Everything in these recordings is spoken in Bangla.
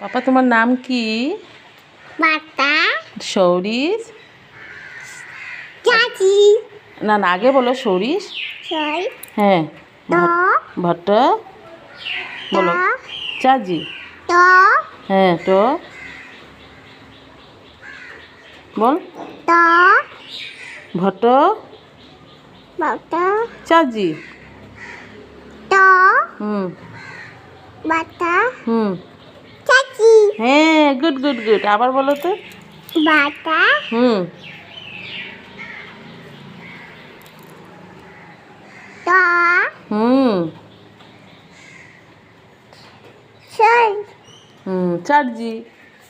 পাপা তোমার নাম কি? বাতা সৌরিশ। চাচি না না, আগে বলো সৌরিশ। ছয় হ্যাঁ। ত ভট্ট। বলো। ত চাজি। ত হ্যাঁ তো বল। ত ভট্ট। বাতা চাজি। ত হুম বাতা হুম। চাচি হ্যাঁ, গুড গুড গুড। আবার বলো তো। বাতা হুম ত হুম ছয় হুম। চার্জি।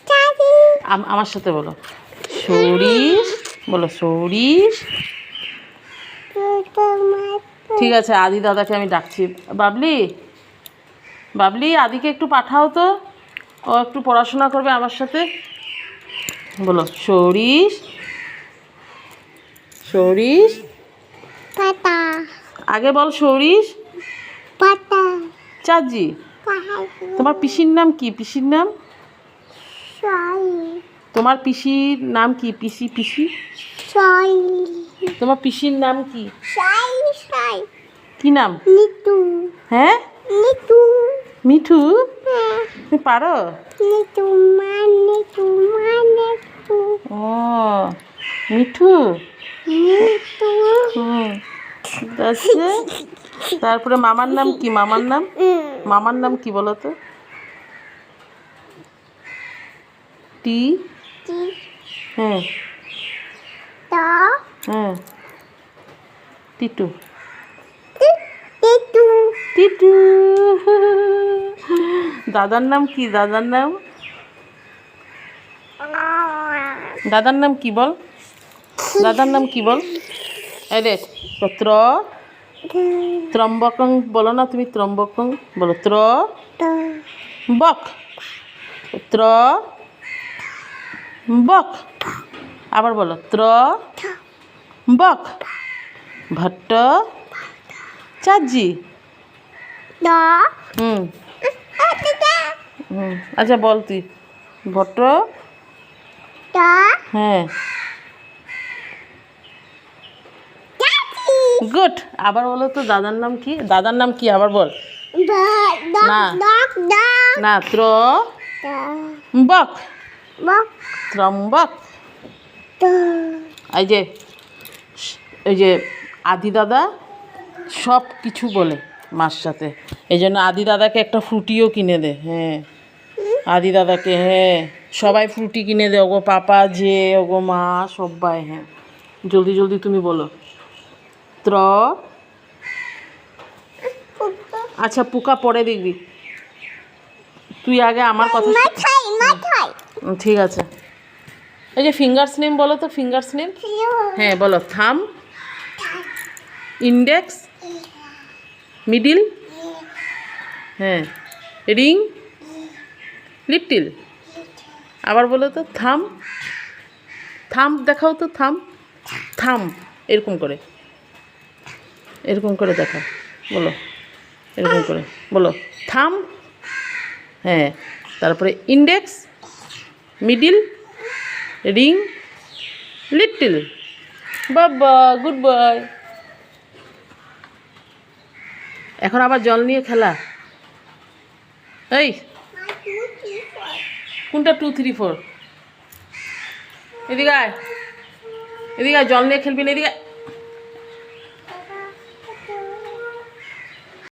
চাচি আমার সাথে বলো। সৌরিশ। বলো সৌরিশ। ঠিক আছে, আদি দাদাকে আমি ডাকছি। বাবলি, বাবলি, আদিকে একটু পাঠাও তো, ও একটু পড়াশোনা করবে আমার সাথে। বলো সৌরিশ। সৌরিশ। পাতা আগে বল সৌরিশ। পাতা চাজি। তোমার পিসির নাম কি? পিসির নাম? ছয় তোমার পিসির নাম কি? পিসি পিসি। ছয় তোমার পিসির নাম কি? ছয় ছয় কি নাম? নিতু হ্যাঁ, নিতু মিঠু। তুমি পারো? নিতু নিতু ও, মিঠু। নিতু হুম, ঠিক আছে। তারপরে মামার নাম কি? মামার নাম? মামার নাম কি বলো তো? টি। হ্যাঁ ত হ্যাঁ। টিটু। নিতু টিটু। দাদার নাম কি? দাদার নাম? দাদার নাম কি বল? দাদার নাম কি বল? এই রে, ত্রম্বকং বলো না তুমি? ত্রম্বকং বলো। বক। বক। আবার বলো বক। ভট্ট চাজি। ত হুম হুম। আচ্ছা বল তুই। ভট্ট। ত হ্যাঁ, গুড। আবার বলো তো দাদার নাম কি? দাদার নাম কি আবার বল। না। না, বক। ত্রম্বক। এই যে, এই যে আদি দাদা সব কিছু বলে মার সাথে, এই জন্য আদি দাদাকে একটা ফ্রুটিও কিনে দে। হ্যাঁ, আদি দাদাকে, হ্যাঁ, সবাই ফ্রুটি কিনে দে। ওগো পাপা, যে ওগো মা, সবাই। হ্যাঁ, জলদি জলদি তুমি বলো। আচ্ছা, পোকা পরে দেখবি, তুই আগে আমার কথা ঠিক আছে। এই যে ফিঙ্গার্স নেম বলো তো। Fingers name? হ্যাঁ বলো। থাম, ইন্ডেক্স, মিডিল, হ্যাঁ, রিং, লিটল। আবার বলো তো। থাম। থাম দেখাও তো। থাম। থাম এরকম করে, এরকম করে দেখাও। বলো এরকম করে বলো। থাম। হ্যাঁ, তারপরে ইন্ডেক্স, মিডিল, রিং, লিটল। বাবা, গুড বয়। এখন আবার জল নিয়ে খেলা। এই, কোনটা 2 3 4? এদিকে আয়, এদিকে আয়, জল নিয়ে খেলবি না। এদিকে